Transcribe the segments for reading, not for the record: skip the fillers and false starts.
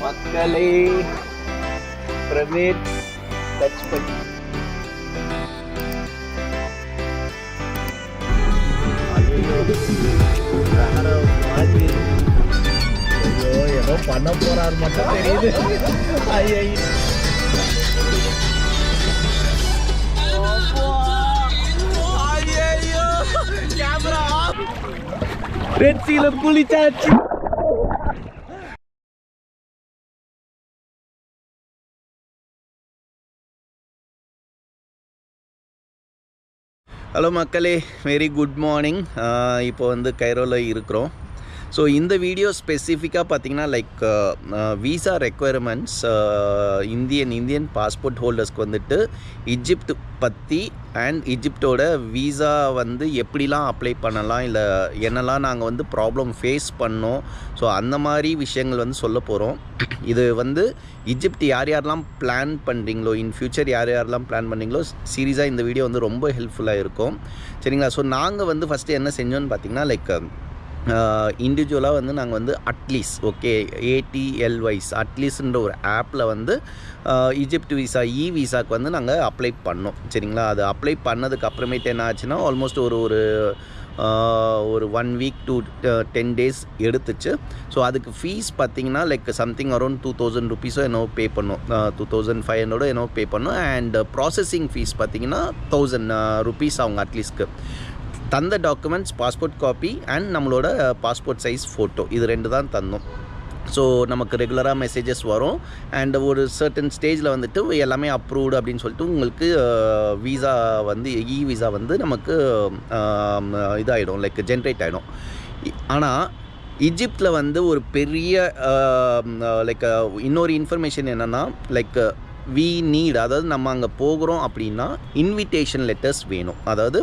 மக்களே pyramid touch பண்ணி ஐயோ ஏதோ பண்ண போறாரு மட்டும் தெரியுது. ஐயோ கேமரா ரெட் சீல குளிச்சாச்சு. ஹலோ மக்களே, வெரி குட் மார்னிங். இப்போ வந்து கைரோவில் இருக்கிறோம். ஸோ இந்த வீடியோ ஸ்பெசிஃபிக்காக பார்த்தீங்கன்னா like visa requirements Indian passport ஹோல்டர்ஸ்க்கு வந்துட்டு ஈஜிப்ட் பற்றி அண்ட் ஈஜிப்டோட வீசா வந்து எப்படிலாம் அப்ளை பண்ணலாம், இல்லை என்னெல்லாம் நாங்கள் வந்து ப்ராப்ளம் ஃபேஸ் பண்ணோம். ஸோ அந்த மாதிரி விஷயங்கள் வந்து சொல்ல போகிறோம். இது வந்து ஈஜிப்ட் யாரெல்லாம் பிளான் பண்ணுறீங்களோ, இன் ஃப்யூச்சர் யாரெல்லாம் பிளான் பண்ணுறீங்களோ சீரியஸாக இந்த வீடியோ வந்து ரொம்ப ஹெல்ப்ஃபுல்லாக இருக்கும். சரிங்களா? ஸோ நாங்கள் வந்து ஃபஸ்ட்டு என்ன செஞ்சோன்னு பார்த்தீங்கன்னா லைக் இண்டிவிஜுவலாக வந்து நாங்கள் வந்து அட்லீஸ்ட் ATLYS அட்லீஸ்ன்ற ஒரு ஆப்பில் வந்து ஈஜிப்ட் வீசா விசாக்கு வந்து நாங்கள் அப்ளை பண்ணோம். சரிங்களா? அது அப்ளை பண்ணதுக்கு அப்புறமேட்டு என்ன ஆச்சுன்னா ஆல்மோஸ்ட் ஒரு 1 வீக் to 10 days எடுத்துச்சு. ஸோ அதுக்கு ஃபீஸ் பார்த்திங்கன்னா லைக் சம்திங் அரௌண்ட் 2000 ருபீஸோ என்னவோ பே பண்ணோம், 2500 என்னவோ பே பண்ணோம். அண்ட் ப்ராசஸிங் ஃபீஸ் பார்த்திங்கன்னா 1000 ருபீஸ் அவங்க அட்லீஸ்ட்க்கு. தந்த டாக்குமெண்ட்ஸ் பாஸ்போர்ட் காப்பி அண்ட் நம்மளோட பாஸ்போர்ட் சைஸ் ஃபோட்டோ, இது 2 தான் தந்தோம். ஸோ நமக்கு ரெகுலராக மெசேஜஸ் வரும். அண்ட் ஒரு சர்டன் ஸ்டேஜில் வந்துட்டு எல்லாமே அப்ரூவ்டு அப்படின்னு சொல்லிட்டு உங்களுக்கு வீசா வந்து விசா வந்து நமக்கு இதாகிடும், லைக் ஜென்ரேட் ஆகிடும். ஆனால் ஈஜிப்டில் வந்து ஒரு பெரிய லைக் இன்னொரு இன்ஃபர்மேஷன் என்னென்னா லைக் வி நீட், அதாவது நம்ம அங்கே போகிறோம் அப்படின்னா இன்விடேஷன் லெட்டர்ஸ் வேணும். அதாவது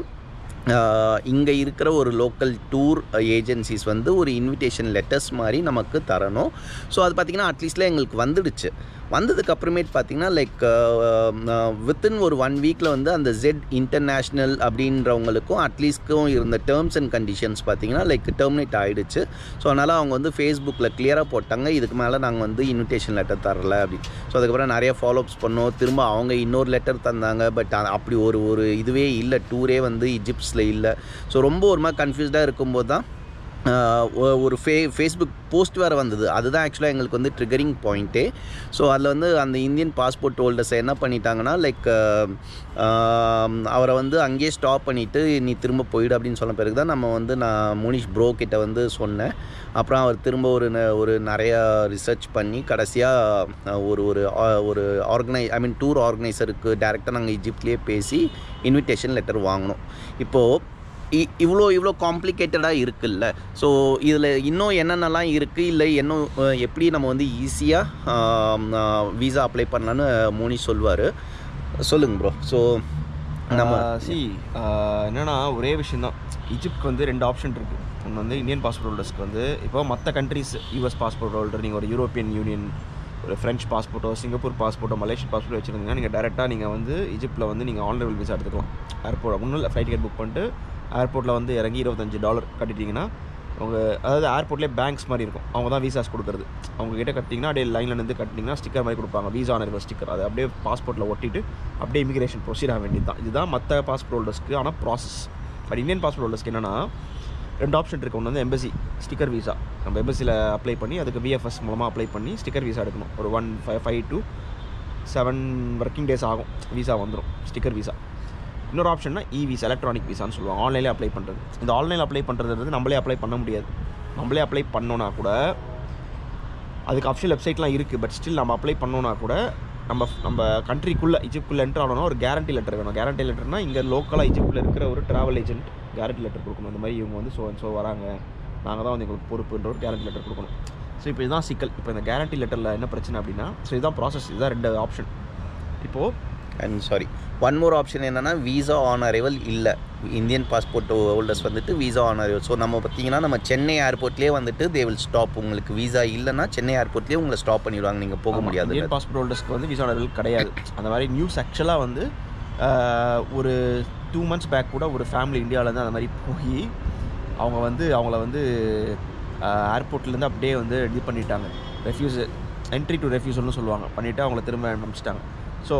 இங்கே இருக்கிற ஒரு லோக்கல் டூர் ஏஜென்சிஸ் வந்து ஒரு இன்விடேஷன் லெட்டர்ஸ் மாதிரி நமக்கு தரணும். ஸோ அது பார்த்திங்கன்னா அட்லீஸ்ட்டில் எங்களுக்கு வந்துடுச்சு. வந்ததுக்கு அப்புறமேட்டு பார்த்திங்கன்னா லைக் வித்தின் ஒரு 1 வீக்கில் வந்து அந்த ஜெட் இன்டர்நேஷ்னல் அப்படின்றவங்களுக்கும் அட்லீஸ்ட்க்கும் இருந்த டேர்ம்ஸ் அண்ட் கண்டிஷன்ஸ் பார்த்திங்கன்னா லைக் டெர்மினேட் ஆகிடுச்சு. ஸோ அதனால் அவங்க வந்து ஃபேஸ்புக்கில் கிளியராக போட்டாங்க, இதுக்கு மேலே நாங்கள் வந்து இன்விடேஷன் லெட்டர் தரல அப்படி. ஸோ அதுக்கப்புறம் நிறைய ஃபாலோஅப்ஸ் பண்ணோம். திரும்ப அவங்க இன்னொரு லெட்டர் தந்தாங்க. பட் அப்படி ஒரு இதுவே இல்லை, டூரே வந்து ஈஜிப்ட்ஸில் இல்லை. ஸோ ரொம்ப ஒரு மாதிரி கன்ஃபியூஸ்டாக இருக்கும்போது தான் ஒரு ஃபேஸ்புக் போஸ்ட் வேறு வந்தது. அதுதான் ஆக்சுவலாக எங்களுக்கு வந்து ட்ரிகரிங் பாயிண்ட்டே. ஸோ அதில் வந்து அந்த இந்தியன் பாஸ்போர்ட் ஹோல்டர்ஸை என்ன பண்ணிட்டாங்கன்னா லைக் அவரை வந்து அங்கேயே ஸ்டாப் பண்ணிவிட்டு நீ திரும்ப போயிடு அப்படின்னு சொன்ன பிறகு தான் நம்ம வந்து நான் முனிஷ் ப்ரோ கிட்ட வந்து சொன்னேன். அப்புறம் அவர் திரும்ப ஒரு நிறையா ரிசர்ச் பண்ணி கடைசியாக ஒரு டூர் ஆர்கனைசருக்கு டேரெக்டாக நாங்கள் ஈஜிப்ட்லேயே பேசி இன்விடேஷன் லெட்டர் வாங்கினோம். இப்போது இவ்வளோ காம்ப்ளிகேட்டடாக இருக்குல்ல. ஸோ இதில் இன்னும் என்னென்னலாம் இருக்குது, இல்லை இன்னும் எப்படி நம்ம வந்து ஈஸியாக வீசா அப்ளை பண்ணலான்னு மோனி சொல்லுவார். சொல்லுங்கள் ப்ரோ. ஸோ நம்ம என்னென்னா ஒரே விஷயந்தான், ஈஜிப்ட்க்கு வந்து 2 ஆப்ஷன் இருக்குது. ஒன்று வந்து இந்தியன் பாஸ்போர்ட் ஹோல்டர்ஸ்க்கு வந்து இப்போ மற்ற கண்ட்ரிஸ் US பாஸ்போர்ட் ஹோல்டர், நீங்கள் ஒரு யூரோப்பியன் யூனியன், ஒரு ஃப்ரெஞ்ச் பாஸ்போர்ட்டோ, சிங்கப்பூர் பாஸ்போர்ட்டோ, மலேசியன் பாஸ்போர்ட் வச்சுருந்தீங்கன்னா நீங்கள் டேரெக்டாக நீங்கள் வந்து ஈஜிப்ட்டில் வந்து நீங்கள் ஆன்லைன் வீசா எடுத்துக்கலாம். ஏர்போர்ட் ஒன்றும் இல்லை, ஃப்ளைட் டிக்கெட் புக் பண்ணிட்டு ஏர்போர்ட்டில் வந்து இறங்கி $25 கட்டிட்டிங்கன்னா அதாவது ஏர்போர்ட்லேயே பேங்க்ஸ் மாதிரி இருக்கும், அவங்க தான் வீசாஸ் கொடுக்குறது. அவங்ககிட்ட கட்டிங்கன்னா அப்படியே லைனில் இருந்து கட்டிங்கன்னா ஸ்டிக்கர் மாதிரி கொடுப்பாங்க, வீசா ஆன் அரைவல் ஸ்டிக்கர். அதை அப்படியே பாஸ்போர்ட்டில் ஒட்டிட்டு அப்படியே இமிகிரேஷன் ப்ரொசீட் ஆக வேண்டியது தான். இதுதான் மற்ற பாஸ்போர்ட் ஹோல்டர்ஸ்க்கு ஆனால் ப்ராசஸ். பட் இந்தியன் பாஸ்போர்ட் ஹோல்டர்ஸ்க்கு என்னென்னா 2 ஆப்ஷன் இருக்குது. ஒன்று வந்து எம்பசி ஸ்டிக்கர் வீசா, நம்ம எம்பசியில் அப்ளை பண்ணி அதுக்கு VFS மூலமாக அப்ளை பண்ணி ஸ்டிக்கர் வீசா எடுக்கணும். ஒரு 5 to 7 ஒர்க்கிங் டேஸ் ஆகும், வீசா வந்துடும் ஸ்டிக்கர் வீசா. இன்னொரு ஆப்ஷன்னா விசா, எலக்ட்ரானிக் வீசான்னு சொல்லுவாங்க, ஆன்லைனில் அப்ளை பண்ணுறது. இந்த ஆன்லைனில் அப்ளை பண்ணுறது நம்மளே அப்ளை பண்ண முடியாது. நம்மளே அப்ளை பண்ணோன்னா கூட அதுக்கு அஃபிஷியல் வெப்சைட்லாம் இருக்குது. பட் ஸ்டில் நம்ம அப்ளை பண்ணோன்னா கூட நம்ம கண்ட்ரிக்குள்ளே ஈஜிப்ட்குள்ளே என்ட்ரு ஆகணும்னா ஒரு கேரண்டி லெட்டர் வேணும். கேரண்டி லெட்டர்னால் இங்கே லோக்கலாக ஈஜிப்ட்டில் இருக்கிற ஒரு ட்ராவல் ஏஜென்ட் கேரண்டி லெட்டர் கொடுக்கணும். இந்த மாதிரி இவங்க வந்து ஸோ வராங்க, நாங்கள் தான் வந்து எங்களுக்கு பொறுப்புன்ற ஒரு கேரண்டி லெட்டர் கொடுக்கணும். ஸோ இப்போ இதுதான் சிக்கல். இப்போ இந்த கேரண்டி லெட்டரில் என்ன பிரச்சனை அப்படின்னா, ஸோ இதுதான் ப்ராசஸ். இதுதான் 2 ஆப்ஷன். இப்போது ஒன் மோர் ஆப்ஷன் என்னென்னா வீசா ஆன் அரைவல் இல்லை, இந்தியன் பாஸ்போர்ட் ஹோல்டர்ஸ் வந்துட்டு வீசா ஆன் அரைவல். ஸோ நம்ம பார்த்திங்கன்னா நம்ம சென்னை ஏர்போர்ட்லேயே வந்துட்டு தே வில் ஸ்டாப். உங்களுக்கு வீசா இல்லைன்னா சென்னை ஏர்போர்ட்லேயே உங்களை ஸ்டாப் பண்ணிடுவாங்க, நீங்கள் போக முடியாது. இந்தியன் பாஸ்போர்ட் ஹோல்டர்ஸ்க்கு வந்து வீசா ஆன் அரைவல் கிடையாது. அந்த மாதிரி நியூஸ் ஆக்சுவலாக வந்து ஒரு 2 months பேக் கூட ஒரு ஃபேமிலி இந்தியாவிலேருந்து அந்த மாதிரி போய் அவங்கள வந்து ஏர்போர்ட்லேருந்து அப்படியே வந்து இது பண்ணிட்டாங்க, ரெஃப்யூஸ் என்ட்ரி டு ரெஃப்யூசல்னு சொல்லுவாங்க, பண்ணிவிட்டு அவங்கள திரும்ப அனுப்பிச்சிட்டாங்க. ஸோ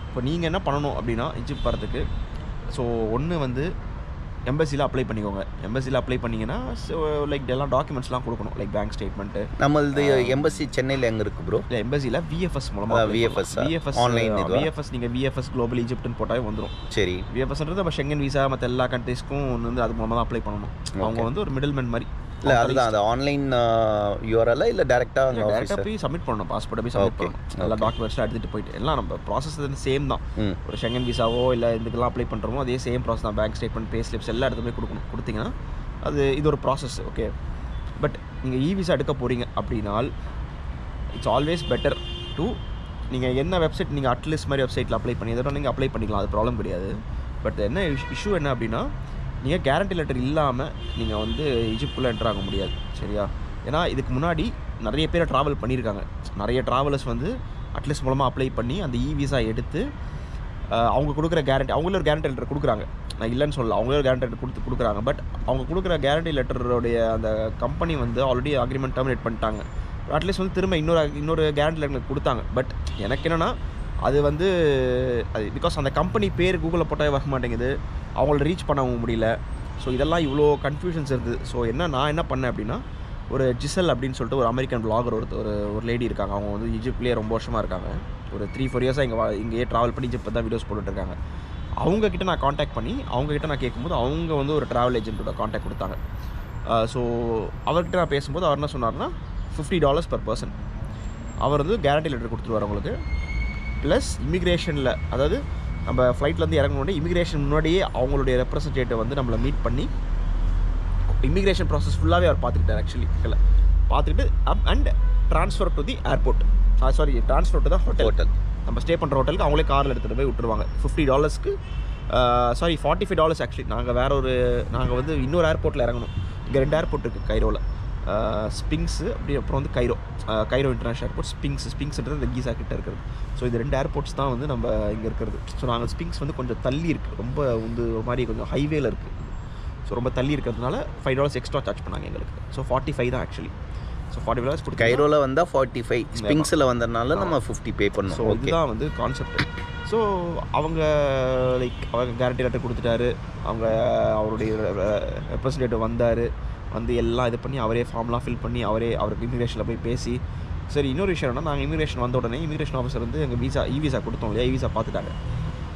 இப்போ நீங்கள் என்ன பண்ணணும் அப்படின்னா ஈஜிப்ட் போகிறதுக்கு, ஸோ ஒன்று வந்து எம்பசியில் அப்ளை பண்ணிக்கோங்க. எம்பசியில் அப்ளை பண்ணிங்கன்னா ஸோ லைக் எல்லாம் டாக்குமெண்ட்ஸ்லாம் கொடுக்கணும், லைக் பேங்க் ஸ்டேட்மெண்ட்டு. நம்மளது எம்பசி சென்னையில் எங்கே இருக்குது ப்ரோ? இல்லை, எம்பசியில் விஎஃப்எஸ் மூலமாக விஎஃப்எஸ் ஆன்லைன் விஎஃப்எஸ் நீங்கள் விஎஃப்எஸ் குளோபல் ஈஜிப்ட்னு போட்டாலே வந்துடும். சரி, விஎஃப்எஸ்ன்றது நம்ம ஷெங்கன் விசா மற்ற எல்லா கண்ட்ரீஸ்க்கும் வந்து அது மூலமாக தான் அப்ளை பண்ணணும். அவங்க வந்து ஒரு மிடில்மேன் மாதிரி. இல்லை அதுதான், அது ஆன்லைன் யூஆர்எல் இல்லை டேரெக்டாக போய் சப்மிட் பண்ணணும், பாஸ்போர்ட்டை போய் சப்மிட் பண்ணணும், எல்லா டாக்குமெண்ட்ஸ்லாம் எடுத்துகிட்டு போயிட்டு. எல்லாம் நம்ம ப்ராசஸ் வந்து சேம் தான். ஒரு ஷெங்கன் விசாவோ இல்லை இதுக்கெல்லாம் அப்ளை பண்ணுறோமோ அதே சேம் ப்ராசஸ் தான். பேங்க் ஸ்டேட்மெண்ட், பே ஸ்லிப்ஸ் எல்லாம் எடுத்து போய் கொடுத்தீங்கன்னா அது இது ஒரு ப்ராசஸ். ஓகே, பட் நீங்கள் இ விசா எடுக்க போகிறீங்க அப்படின்னால் இட்ஸ் ஆல்வேஸ் பெட்டர் டு நீங்கள் என்ன வெப்சைட் நீங்கள் அட்லிஸ்ட் மாதிரி வெப்சைட்டில் அப்ளை பண்ணி இதோட நீங்கள் அப்ளை பண்ணிக்கலாம், அது ப்ராப்ளம் கிடையாது. பட் என்ன இஷ்யூ என்ன அப்படின்னா நீங்கள் கேரண்டி லெட்டர் இல்லாமல் நீங்கள் வந்து ஈஜிப்ட்குள்ளே என்டர் ஆக முடியாது. சரியா? ஏன்னா இதுக்கு முன்னாடி நிறைய பேர் ட்ராவல் பண்ணியிருக்காங்க. நிறைய ட்ராவலர்ஸ் வந்து அட்லீஸ்ட் மூலமாக அப்ளை பண்ணி அந்த இ விசா எடுத்து அவங்க கொடுக்குற கேரண்டி, அவங்களே ஒரு கேரண்டி லெட்டர் கொடுக்குறாங்க, நான் இல்லைன்னு சொல்லல, அவங்களே ஒரு கேரண்டி லெட்டர் கொடுக்குறாங்க. பட் அவங்க கொடுக்குற கேரண்டி லெட்டருடைய அந்த கம்பெனி வந்து ஆல்ரெடி அக்ரிமெண்ட் டெர்மினேட் பண்ணிட்டாங்க. அட்லீஸ்ட் வந்து திரும்ப இன்னொரு கேரண்டி லெட்டர் கொடுத்தாங்க. பட் எனக்கு என்னென்னா அது வந்து அது பிகாஸ் அந்த கம்பெனி பேர் கூகுளில் போட்டால் வர மாட்டேங்குது, அவங்கள ரீச் பண்ணவும் முடியல. ஸோ இதெல்லாம் இவ்வளோ கன்ஃபியூஷன்ஸ் இருக்குது. ஸோ நான் என்ன பண்ணேன் அப்படின்னா, ஒரு ஜிசல் அப்படின்னு சொல்லிட்டு ஒரு அமெரிக்கன் பிளாகர் ஒரு லேடி இருக்காங்க. அவங்க வந்து ஈஜிப்ட்லேயே ரொம்ப வருஷமாக இருக்காங்க. ஒரு 3-4 இயர்ஸாக இங்கேயே ட்ராவல் பண்ணி ஈஜிப்ட் தான் வீடியோஸ் போட்டுட்ருக்காங்க. அவங்கக்கிட்ட நான் காண்டாக்ட் பண்ணி அவங்கக்கிட்ட நான் கேட்கும்போது அவங்க வந்து ஒரு ட்ராவல் ஏஜென்ட்டோட காண்டாக்ட் கொடுத்தாங்க. ஸோ அவர்கிட்ட நான் பேசும்போது அவர் என்ன சொன்னார்னா $50 per person. அவர் வந்து கேரண்டி லெட்டர் கொடுத்துருவார் அவங்களுக்கு. ப்ளஸ் இமிக்ரேஷனில், அதாவது நம்ம ஃப்ளைட்லேருந்து இறங்கணுன்னே இமிக்ரேஷன் முன்னாடியே அவங்களுடைய ரெப்ரசன்டேட்டிவ் வந்து நம்மளை மீட் பண்ணி இமிக்ரேஷன் ப்ராசஸ் ஃபுல்லாகவே அவர் பார்த்துக்கிட்டார். ஆக்சுவலி இல்லை பார்த்துக்கிட்டு and transfer to the airport, transfer to the hotel. நம்ம ஸ்டே பண்ணுற ஹோட்டலுக்கு அவங்களே காரில் எடுத்துகிட்டு போய் விட்டுருவாங்க. $50 $45 ஆக்சுவலி. நாங்கள் வந்து இன்னொரு ஏர்போர்ட்டில் இறங்கணும். இங்கே 2 ஏர்போர்ட் இருக்குது கைரோவில், ஸ்பிங்ஸு அப்படி அப்புறம் வந்து கைரோ இன்டர்நேஷனல் ஏர்போர்ட், ஸ்பிங்ஸ்ன்றது இந்த கீசா கிட்ட இருக்கிறது. ஸோ இது 2 ஏர்போர்ட்ஸ் தான் வந்து நம்ம இங்கே இருக்கிறது. ஸோ நாங்கள் ஸ்பிங்ஸ் வந்து கொஞ்சம் தள்ளி இருக்குது, ரொம்ப வந்து ஒரு மாதிரி கொஞ்சம் ஹைவேல இருக்குது. ஸோ ரொம்ப தள்ளி இருக்கிறதுனால $5 எக்ஸ்ட்ரா சார்ஜ் பண்ணாங்க எங்களுக்கு. ஸோ 45 தான் ஆக்சுவலி. ஸோ $45 கொடுத்து கைரோவில் வந்தால் 45, ஸ்பிங்ஸில் வந்ததுனால நம்ம 50 பே பண்ணோம். ஸோ இதுதான் வந்து கான்செப்ட். ஸோ அவங்க கேரண்டி லெட்டர் கொடுத்துட்டாரு. அவருடைய ரெப்ரசன்டேட்டிவ் வந்து எல்லாம் இது பண்ணி அவரே ஃபார்ம்லாம் ஃபில் பண்ணி அவருக்கு இமிக்ரேஷனில் போய் பேசி. சரி, இன்னொரு விஷயம் என்னன்னா, நாங்கள் இமிக்ரேஷன் வந்த உடனே இமிக்ரேஷன் ஆஃபீஸர் வந்து எங்கள் இ விசா கொடுத்தோம் இல்லையா, விசா பார்த்துட்டாங்க.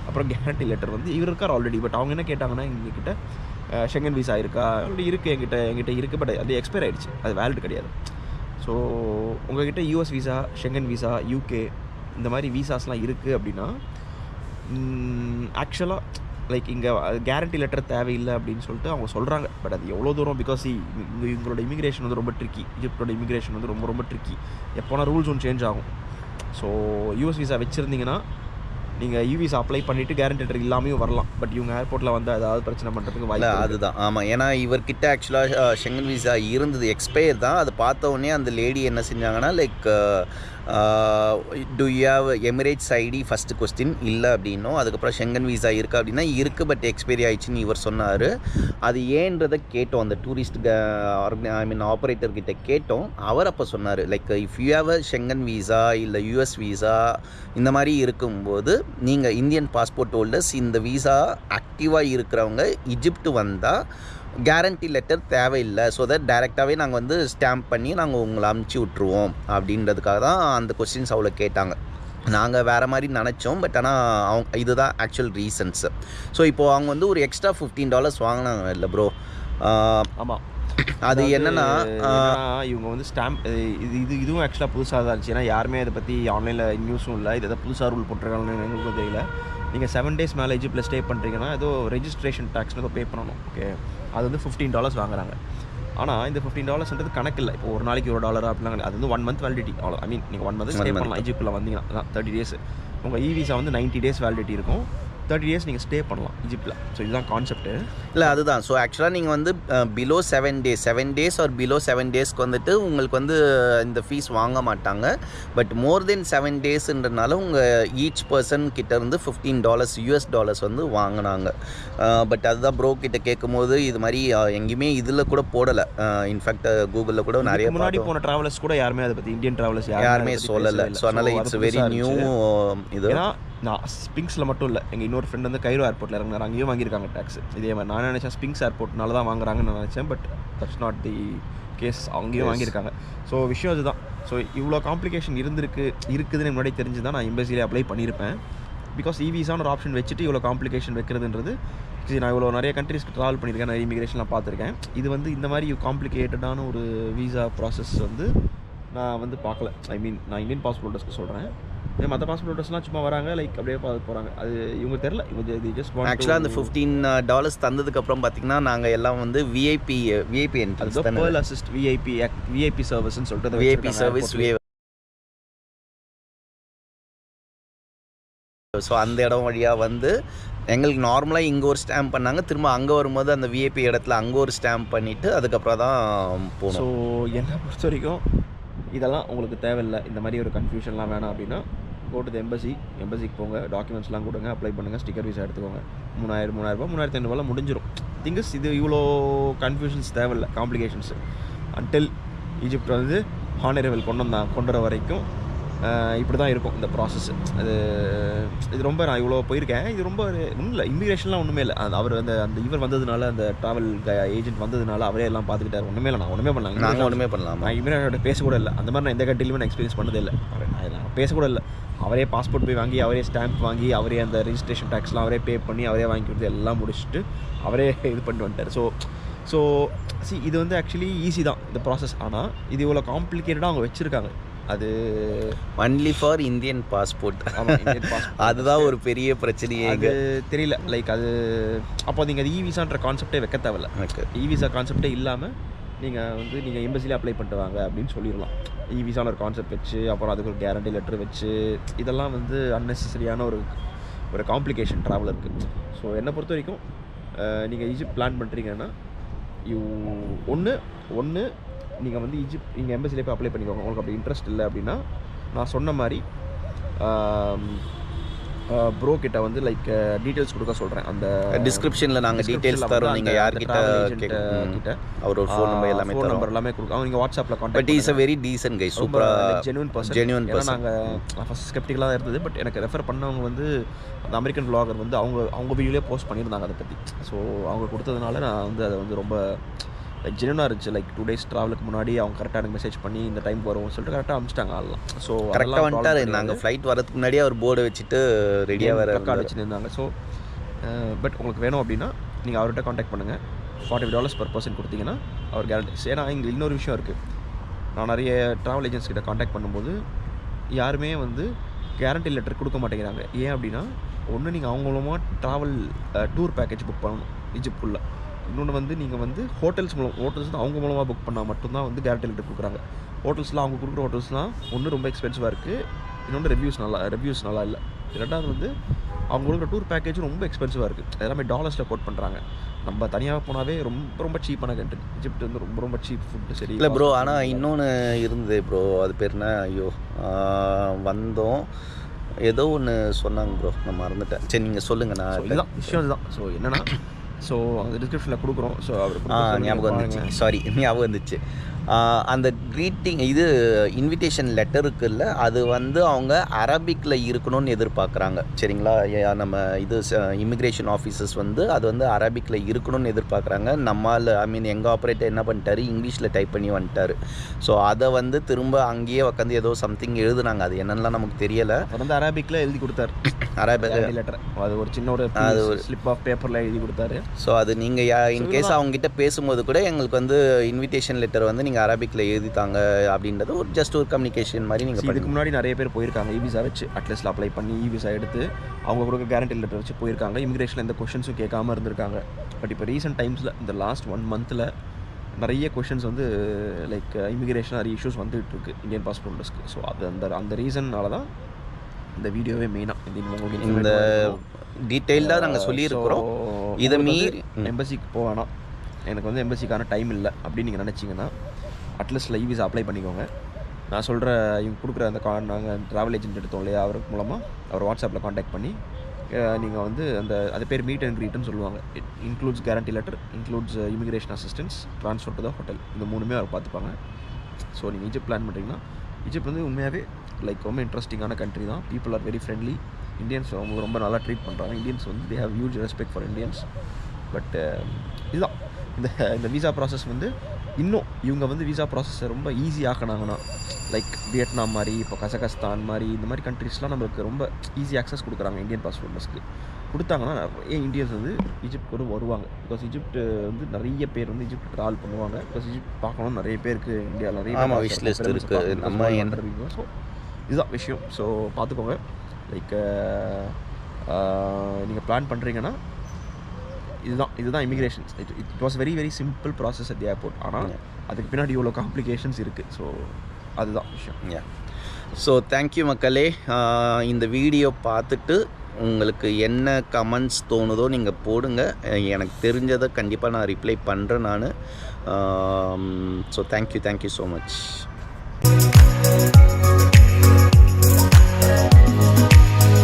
அப்புறம் கேரண்டி லெட்டர் வந்து இவர் இருக்கார் ஆல்ரெடி. பட் அவங்க என்ன கேட்டாங்கன்னா, எங்ககிட்ட ஷெங்கன் விசா இருக்கா? ஆல்ரெடி இருக்குது, எங்கிட்ட இருக்குது. பட் அது எக்ஸ்பயர் ஆகிடுச்சு, அது வேலிட் கிடையாது. ஸோ உங்கள்கிட்ட US visa, Schengen visa, UK இந்த மாதிரி விசாஸ்லாம் இருக்குது அப்படின்னா ஆக்சுவலாக லைக் இங்கே கேரண்டி லெட்டர் தேவையில்லை அப்படின்னு சொல்லிட்டு அவங்க சொல்கிறாங்க. பட் அது எவ்வளோ தூரம், பிகாஸ் இவங்களோட இமிக்ரேஷன் வந்து ரொம்ப ட்ரிக்கி. ஈஜிப்டோட இமிக்ரேஷன் வந்து ரொம்ப ரொம்ப ட்ரிக்கி. எப்போனா ரூல்ஸ் ஒன்று சேஞ்ச் ஆகும். ஸோ யூஎஸ் விசா வச்சுருந்தீங்கன்னா நீங்கள் இ விசா அப்ளை பண்ணிவிட்டு கேரண்டி லெட்டர் இல்லாமையும் வரலாம். பட் இவங்க ஏர்போர்ட்டில் வந்து ஏதாவது பிரச்சனை பண்ணுறதுக்கு வாய்ப்பு. அதுதான், ஆமாம். ஏன்னா இவர்கிட்ட ஆக்சுவலாக ஷெங்கன் விசா இருந்தது, எக்ஸ்பயர் தான். அது பார்த்த உடனே அந்த லேடி என்ன செஞ்சாங்கன்னா, like do you have Emirates ID first question இல்லை அப்படின்னும், அதுக்கப்புறம் ஷெங்கன் விசா இருக்கா அப்படின்னா இருக்குது, பட் எக்ஸ்பைரி ஆயிடுச்சுன்னு இவர் சொன்னார். அது ஏன்றதை கேட்டோம், அந்த டூரிஸ்ட் ஆப்ரேட்டர்கிட்ட கேட்டோம். அவர் அப்போ சொன்னார், like if you have a Schengen visa இல்லை யூஎஸ் விசா இந்த மாதிரி இருக்கும்போது நீங்கள் இந்தியன் பாஸ்போர்ட் ஹோல்டர்ஸ் இந்த விசா ஆக்டிவாக இருக்கிறவங்க ஈஜிப்ட் வந்தால் கேரண்டி லெட்டர் தேவையில்லை. ஸோ தட் டைரெக்டாகவே நாங்கள் வந்து ஸ்டாம்ப் பண்ணி நாங்கள் உங்களை அமுச்சு விட்ருவோம் அப்படின்றதுக்காக தான் அந்த கொஸ்டின்ஸ் அவ்வளோ கேட்டாங்க. நாங்கள் வேறு மாதிரி நினச்சோம். பட் ஆனால் இதுதான் ஆக்சுவல் ரீசன்ஸு. ஸோ இப்போது அவங்க வந்து ஒரு எக்ஸ்ட்ரா $15 வாங்கினாங்க இல்லை ப்ரோ? ஆமாம். அது என்னென்னா இவங்க வந்து ஸ்டாம்ப் இதுவும் ஆக்சுவலாக புதுசாக தான் இருந்துச்சு. ஏன்னா யாருமே அதை பற்றி ஆன்லைனில் நியூஸும் இல்லை. இது எதாவது புதுசாக ரூல் போட்டிருக்காங்கன்னு எங்களுக்கும் தெரியல. நீங்கள் 7 days மேலே ஈஜிப்டில் ஸ்டே பண்ணுறீங்கன்னா ஏதோ ரெஜிஸ்ட்ரேஷன் டேக்ஸ்னு ஏதோ பே பண்ணணும். ஓகே, அது வந்து $15 வாங்குறாங்க. ஆனால் இந்த $15ன்றது கணக்கு இல்லை. இப்போ ஒரு நாளைக்கு $1 அப்படிலாம் அது வந்து 1 month வேலிடிட்டி. அவ்வளோ, ஐ மீன் நீங்கள் 1 month ஸ்டே பண்ணலாம் ஈஜிப்டில் வந்தீங்கன்னா. 30 days. உங்கள் இ விசா வந்து 90 days வேலிடிட்டி இருக்கும். 30 days நீங்கள் ஸ்டே பண்ணலாம் ஈஜிப்டில். ஸோ இதுதான் கான்செப்ட்டு. இல்லை அதுதான். ஸோ ஆக்சுவலாக நீங்கள் வந்து பிலோ 7 days ஆர் பிலோ 7 daysக்கு வந்துட்டு உங்களுக்கு வந்து இந்த ஃபீஸ் வாங்க மாட்டாங்க. பட் மோர் தென் 7 daysன்றனால உங்கள் ஈச் பர்சன் கிட்டேருந்து $15 வந்து வாங்கினாங்க. பட் அதுதான் ப்ரோ கிட்ட கேட்கும்போது இது மாதிரி எங்கேயுமே இதில் கூட போடலை. இன்ஃபேக்ட் கூகுளில் கூட நிறைய முன்னாடி போன ட்ராவலர்ஸ் கூட யாருமே அதை பற்றி இந்தியன் ட்ராவலர்ஸ் யாருமே சொல்லலை. ஸோ அதனால் இட்ஸ் வெரி நியூ இது. ஏன்னா நான் ஸ்பிங்ஸில் மட்டும் இல்லை, எங்கள் இன்னொரு ஃப்ரெண்ட் வந்து கைரோ ஏர்போர்ட்டில் இறங்கினார், அங்கேயும் வாங்கியிருக்காங்க டேக்ஸ். இதே மாதிரி நான் நினச்சேன் ஸ்பிங்ஸ் ஏர்போர்ட்னால தான் வாங்குறாங்கன்னு நான் நினச்சேன். But that's not the case, அங்கேயும் வாங்கியிருக்காங்க. ஸோ விஷயம் அதுதான். ஸோ இவ்வளோ காம்ப்ளிகேஷன் இருக்குதுன்னு முன்னாடி தெரிஞ்சு தான் நான் எம்பசிலே அப்ளை பண்ணியிருப்பேன். பிகாஸ் இவிசான ஒரு ஆப்ஷன் வச்சுட்டு இவ்வளோ காம்ப்ளிகேஷன் வைக்கிறதுன்றது, நான் இவ்வளோ நிறைய கண்ட்ரீஸ்க்கு ட்ராவல் பண்ணியிருக்கேன், நிறைய இமிகிரேஷன்லாம் பார்த்துருக்கேன். இது வந்து இந்த மாதிரி காம்ப்ளிகேட்டடான ஒரு வீசா ப்ராசஸ் வந்து நான் வந்து பார்க்கல. ஐ மீன் நான் இந்தியன் பாஸ்போர்ட் ஹோல்டர்ஸ்க்கு சொல்கிறேன். மற்ற பாஸ்போர்ட் ஹோல்டர்ஸ்லாம் சும்மா வராங்க, லைக் அப்படியே பார்த்து போகிறாங்க. அது இவங்க தெரில, இவங்க ஜஸ்ட் ஆக்சுவலாக அந்த $15 தந்ததுக்கப்புறம் பார்த்தீங்கன்னா நாங்கள் எல்லாம் வந்து விஐபி என்ட்ரன்ஸ் தான், பேர்ல் அசிஸ்ட் விஐபி சர்வீஸ்ன்னு சொல்லிட்டு விஐபி சர்வீஸ். ஸோ அந்த இடம் வழியாக வந்து எங்களுக்கு நார்மலாக இங்கே ஒரு ஸ்டாம்ப் பண்ணாங்க, திரும்ப அங்கே வரும்போது அந்த விஐபி இடத்துல அங்கே ஒரு ஸ்டாம்ப் பண்ணிவிட்டு அதுக்கப்புறம் தான் போகணும். ஸோ என்னை பொறுத்த வரைக்கும் இதெல்லாம் உங்களுக்கு தேவையில்லை, இந்த மாதிரி ஒரு கன்ஃபியூஷன்லாம் வேணாம் அப்படின்னா கோ டு தி எம்பசிக்கு போங்க, டாக்குமெண்ட்ஸ்லாம் கொடுங்க, அப்ளை பண்ணுங்கள், ஸ்டிக்கர் வீசா எடுத்துக்கோங்க. $3000 $3500 முடிஞ்சிடும். திங்கஸ் இது இவ்வளோ கன்ஃபியூஷன்ஸ் தேவையில்லை, காம்ப்ளிகேஷன்ஸு. அன்டில் ஈஜிப்ட் வந்து ஹானரபிள் கொண்டு வர வரைக்கும் இப்படி தான் இருக்கும் இந்த ப்ராசஸ். இது ரொம்ப நான் இவ்வளோ போயிருக்கேன். இது ரொம்ப ஒன்றும் இல்லை, இமிகிரேஷன்லாம் ஒன்றுமே இல்லை. அவர் இவர் வந்ததுனால, அந்த ட்ராவல் ஏஜென்ட் வந்ததுனால அவரே எல்லாம் பார்த்துக்கிட்டார். ஒன்றுமே இல்லை, நான் ஒன்றுமே பண்ணலாம், நாங்கள் ஒன்றுமே பண்ணலாம். நான் இமிகிரேஷன் பேசக்கூட இல்லை. அந்த மாதிரி நான் எந்த கண்ட்ரிலுமே நான் எக்ஸ்பீரியன்ஸ் பண்ணதே இல்லை. நான் பேசக்கூட இல்லை. அவரே பாஸ்போர்ட் போய் வாங்கி, அவரே ஸ்டாம்ப் வாங்கி, அவரே அந்த ரெஜிஸ்ட்ரேஷன் டேக்ஸ்லாம் அவரே பே பண்ணி, அவரே வாங்கி கொடுத்து எல்லாம் முடிச்சுட்டு அவரே இது பண்ணிட்டு வந்துட்டார். ஸோ இது வந்து ஆக்சுவலி ஈஸி தான் இந்த ப்ராசஸ். ஆனால் இது இவ்வளோ காம்ப்ளிகேட்டடாக அவங்க வச்சுருக்காங்க. அது ஒன்லி ஃபார் இந்தியன் பாஸ்போர்ட். அதுதான் ஒரு பெரிய பிரச்சனையே. அது தெரியல, லைக் அது அப்போ நீங்கள் அது இவிசான்ற கான்செப்டே வைக்க தேவையில்ல. இவிசா கான்செப்டே இல்லாமல் நீங்கள் எம்பசிலே அப்ளை பண்ணிட்டு வாங்க அப்படின்னு சொல்லிடலாம். இவிசான ஒரு கான்செப்ட் வச்சு, அப்புறம் அதுக்கு ஒரு கேரண்டி லெட்டர் வச்சு, இதெல்லாம் வந்து அன்னெசரியான ஒரு காம்ப்ளிகேஷன் ட்ராவல் இருக்குது. ஸோ என்னை பொறுத்த வரைக்கும் நீங்கள் ஈஜிப்ட் பிளான் பண்ணுறீங்கன்னா ஒன்று நீங்கள் வந்து நீங்கள் எம்பசிலே போய் அப்ளை பண்ணிக்கோங்க. உங்களுக்கு அப்படி இன்ட்ரெஸ்ட் இல்லை அப்படின்னா நான் சொன்ன மாதிரி ப்ரோ கிட்ட வந்து லைக் டீட்டெயில்ஸ் கொடுக்க சொல்கிறேன். அந்த டிஸ்கிரிப்ஷனில் நாங்கள் டீட்டெயில்ஸ் தரோம். நீங்கள் யார்கிட்ட கிட்ட அவர் ஒரு ஃபோன் நம்பர் எல்லாமே கொடுக்கும். அவங்க வாட்ஸ்அப்பில் contact. But is a very decent guy, சூப்பராக ஜென்யூன் பர்சன். நாங்கள் ஃபஸ்ட் ஸ்கெப்டிக்கலாக தான் இருந்தது. பட் எனக்கு ரெஃபர் பண்ணவங்க வந்து அந்த அமெரிக்கன் வ்ளாகர் வந்து அவங்க வீடியோலேயே போஸ்ட் பண்ணியிருந்தாங்க அதை பற்றி. ஸோ அவங்க கொடுத்ததுனால நான் வந்து அதை வந்து ரொம்ப ஜென்யூனாக இருந்துச்சு. லைக் 2 days ட்ராவலுக்கு முன்னாடி அவங்க கரெக்டாக எனக்கு மெசேஜ் பண்ணி இந்த டைம் வரும்னு சொல்லிட்டு கரெக்டாக அனுப்பிச்சிட்டாங்க ஆளலாம். ஸோ கரெக்டாக வந்துட்டார். நாங்கள் ஃப்ளைட் வரதுக்கு முன்னாடியே அவர் போர்டு வச்சுட்டு ரெடியாக ரெக்கார்ட் வச்சுருந்தாங்க. ஸோ பட் உங்களுக்கு வேணும் அப்படின்னா நீங்கள் அவர்கிட்ட காண்டாக்ட் பண்ணுங்கள். $40 per person கொடுத்தீங்கன்னா அவர் கேரண்டி. ஏன்னா இங்கே இன்னொரு விஷயம் இருக்குது. நான் நிறைய ட்ராவல் ஏஜென்ட்ஸ் கிட்ட காண்டாக்ட் பண்ணும்போது யாருமே வந்து கேரண்டி லெட்டர் கொடுக்க மாட்டேங்கிறாங்க. ஏன் அப்படின்னா ஒன்று நீங்கள் அவங்க மூலமாக ட்ராவல் டூர் பேக்கேஜ் புக் பண்ணணும் ஈஜிப்ட்குள்ளே. இன்னொன்று வந்து நீங்கள் வந்து ஹோட்டல்ஸ் தான் அவங்க மூலமாக புக் பண்ணால் மட்டும்தான் வந்து கேரண்டி லெட்டர் கொடுக்குறாங்க. ஹோட்டல்ஸ்லாம் அவங்க கொடுக்குற ஹோட்டல்ஸ்லாம் ஒன்று ரொம்ப எக்ஸ்பென்சிவாக இருக்குது, இன்னொன்று ரிவ்யூஸ் நல்லா இல்லை. ரெண்டாவது வந்து அவங்க கொடுக்குற டூர் பேக்கேஜும் ரொம்ப எக்ஸ்பென்சிவாக இருக்குது. எல்லாமே டாலர்ஸில் கோட் பண்ணுறாங்க. நம்ம தனியாக போனாவே ரொம்ப சீப்பான கண்ட்ரி ஈஜிப்ட் வந்து ரொம்ப சீப் ஃபுட்டு. சரி இல்லை ப்ரோ, ஆனால் இன்னொன்று இருந்தது ப்ரோ, அது பேர் என்ன, ஐயோ வந்தோம் ஏதோ ஒன்று சொன்னாங்க ப்ரோ, நான் மறந்துட்டேன். சரி நீங்கள் சொல்லுங்கள். நான் இதுதான் விஷயம். இதுதான். ஸோ என்னென்னா அந்த டிஸ்கிரிப்ஷனில் கொடுக்குறோம். ஸோ அவர் ஞாபகம் வந்துச்சு. அந்த க்ரீட்டிங் இது இன்விடேஷன் லெட்டர் இருக்குல்ல, அது வந்து அவங்க அரபிக்கில் இருக்கணும்னு எதிர்பார்க்குறாங்க. சரிங்களா? நம்ம இது இமிக்ரேஷன் ஆஃபீஸர்ஸ் வந்து அது வந்து அரபிக்கில் இருக்கணும்னு எதிர்பார்க்குறாங்க. நம்மால் எங்கள் ஆப்ரேட்டர் என்ன பண்ணிட்டாரு, இங்கிலீஷில் டைப் பண்ணி வந்துட்டார். ஸோ அதை வந்து திரும்ப அங்கேயே உட்காந்து ஏதோ சம்திங் எழுதுனாங்க. அது என்னென்னலாம் நமக்கு தெரியலை. வந்து அரபிக்கில் எழுதி கொடுத்தாரு. அரபிக் லெட்டர் அது ஒரு சின்ன ஒரு ஸ்லிப் ஆஃப் பேப்பரில் எழுதி கொடுத்தாரு. ஸோ அது நீங்கள் இன்கேஸ் அவங்ககிட்ட பேசும்போது கூட எங்களுக்கு வந்து இன்விடேஷன் லெட்டர் வந்து நீங்கள் அரபிக்கில் எழுதித்தாங்க அப்படின்றது ஒரு ஜஸ்ட் ஒரு கம்யூனிகேஷன் மாதிரி. நீங்கள் இதுக்கு முன்னாடி நிறைய பேர் போயிருக்காங்க இவிசா வச்சு, அட்லீஸ்ட்டில் அப்ளை பண்ணி இவிசா எடுத்து அவங்க கொடுக்க கேரண்டி லெட்டர் வச்சு போயிருக்காங்க. இமிகிரேஷனில் எந்த கொஷின்ஸும் கேட்காம இருந்திருக்காங்க. பட் இப்போ ரீசெண்ட் டைம்ஸில் இந்த லாஸ்ட் 1 monthல நிறைய கொஷின்ஸ் வந்து லைக் இமிகிரேஷன் நிறைய இஷ்யூஸ் வந்துகிட்டு இருக்குது இந்தியன் பாஸ்போர்ட் ஹோல்டர்ஸ்க்கு. ஸோ அது அந்த ரீசன்னால தான் இந்த வீடியோவே மெயினாக இந்த டீட்டெயில்டாக நாங்கள் சொல்லியிருக்கிறோம். இதை மீறி எம்பசிக்கு போவேனா, எனக்கு வந்து எம்பசிக்கான டைம் இல்லை அப்படின்னு நீங்கள் நினச்சிங்கன்னா அட்லீஸ்ட் லைவ் விசா அப்ளை பண்ணிக்கோங்க. நான் சொல்கிற இவங்க கொடுக்குற அந்த நாங்கள் ட்ராவல் ஏஜென்ட் எடுத்தோம் இல்லையா, அவருக்கு மூலமாக அவர் வாட்ஸ்அப்பில் காண்டாக்ட் பண்ணி நீங்கள் வந்து அது பேர் மீட் அண்ட் க்ரீட்னு சொல்லுவாங்க. It includes guarantee letter, includes immigration assistance, transfer to the hotel. இந்த 3மே அவர் பார்த்துப்பாங்க. ஸோ நீங்கள் ஈஜிப்ட் பிளான் பண்ணுறீங்கன்னா, ஈஜிப்ட் வந்து உண்மையாகவே ரொம்ப இன்ட்ரெஸ்டிங்கான கண்ட்ரி தான். People are very friendly. Indians அவங்க ரொம்ப நல்லா ட்ரீட் பண்ணுறாங்க. இந்தியன்ஸ் வந்து they have huge respect for Indians. But இதுதான் இந்த விசா ப்ராசஸ் வந்து இன்னும் இவங்க வந்து விசா ப்ராசஸை ரொம்ப ஈஸி ஆக்கினாங்கன்னா, லைக் வியட்நாம் மாதிரி, இப்போ கசகஸ்தான் மாதிரி இந்த மாதிரி கண்ட்ரீஸ்லாம் நம்மளுக்கு ரொம்ப ஈஸி ஆக்சஸ் கொடுக்குறாங்க இந்தியன் பாஸ்போர்ட் ஹோல்டர்ஸ்க்கு. கொடுத்தாங்கன்னா நிறைய இந்தியன்ஸ் வந்து ஈஜிப்ட் கூட வருவாங்க. பிகாஸ் ஈஜிப்ட் வந்து நிறைய பேர் வந்து ஈஜிப்ட் ட்ராவல் பண்ணுவாங்க. பிகாஸ் ஈஜிப்ட் பார்க்கணும் நிறைய பேருக்கு இந்தியாவில் நிறைய விஷ் லிஸ்ட் இருக்குது. நம்ம என்ன ஸோ இதுதான் விஷயம். ஸோ பார்த்துக்கோங்க. லைக் நீங்கள் பிளான் பண்ணுறீங்கன்னா இதுதான் immigration. It was very very simple process at the airport. ஆனால் அதுக்கு பின்னாடி இவ்வளோ காம்ப்ளிகேஷன்ஸ் இருக்குது. ஸோ அதுதான் விஷயம். ஸோ தேங்க்யூ மக்களே. இந்த வீடியோ பார்த்துட்டு உங்களுக்கு என்ன கமெண்ட்ஸ் தோணுதோ நீங்கள் போடுங்க. எனக்கு தெரிஞ்சதை கண்டிப்பாக நான் ரிப்ளை பண்ணுறேன் நான். So thank you so much.